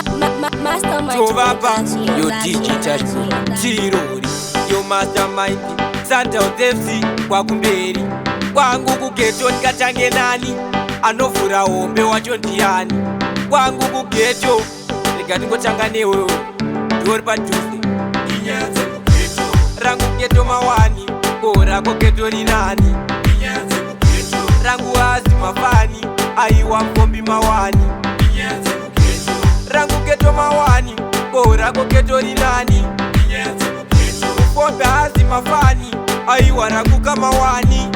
Mastermind. Tovapa, yo digital Tirori, yo Mastermind. Santa FC kwa kumberi kwangu KuGhetto ndikatange nani anovhura hombe wacho ndiani kwangu KuGhetto ndikatingotanga newewo ndori padhuze inyanze KuGhetto rangu KuGhetto mawani bora KuGhetto rinani inyanze KuGhetto rangu azi mafani aiwa mbombi mawani inyanze KuGhetto rangu KuGhetto mawani bora KuGhetto rinani inyanze KuGhetto mbombi azi mafani aiwa rangu kama wani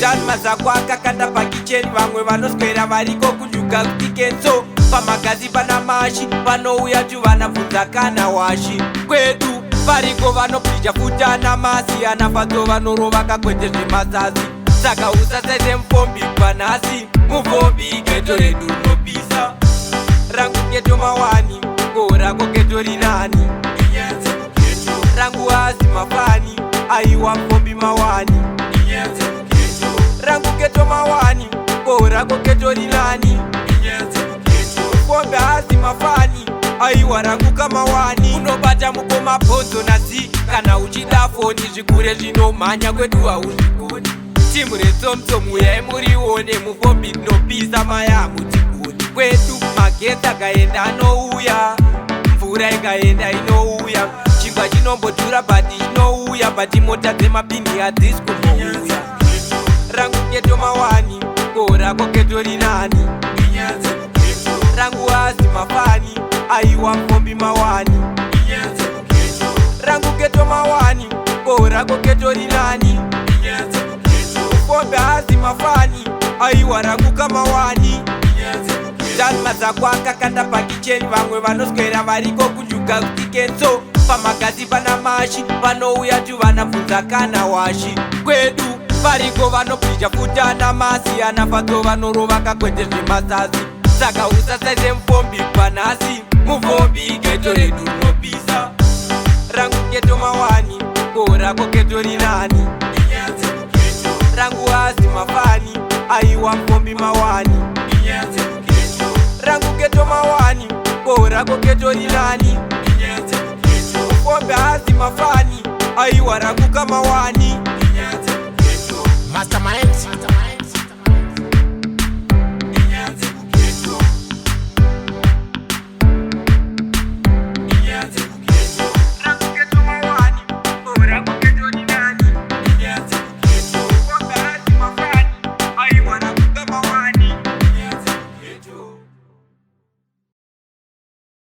Jan mazako akakanda pakicheni vamwe vanoswera variko kujuga kutikenso pamagazi pana mashi panouya tu vanabvunza kana washi kwedu variko vanopija futana masi anafadzo vanorova kakwete zvemazazi saka usasaite mufombi panhasi mufombi KuGhetto redu rinopisa rangu KuGhetto mawani bora KuGhetto rinani rangu azi mafani aiwa mufombi mawani rangu KuGhetto mawani bora KuGhetto rinani mufombi azi mafani aiwa rangu kama wani unobata mukoma bhonzo nasi kana uchida foni zvikure zvinomhanya kwedu hauzvigoni timu retsomtsomu yaimurione mufombi rinopisa maya mutigoni kwedu magetsi akaenda anouya mvura ikaenda inouya chingwa chinombodhura bhati chinouya bhati mota dzemapini hadzisi kumbouya rangu KuGhetto mawani bora KuGhetto rinani rangu azi mafani aiwa mufombi mawani rangu KuGhetto mawani bora KuGhetto rinani mufombi azi mafani aiwa rangu kama wani Jan mazako akakanda pakicheni vamwe vanoswera variko kujuga kutikenso pamagazi pana mashi panouya tu vanabvunza kana washi kwedu variko vanopija futana masi anafadzo vanorova kakwete zvemazazi saka usasaite mufombi panhasi mufombi KuGhetto redu rinopisa rangu KuGhetto mawani bora KuGhetto rinani rangu azi mafani aiwa mufombi mawani rangu KuGhetto mawani bora KuGhetto rinani mufombi azi mafani aiwa rangu kama wani Mastermind.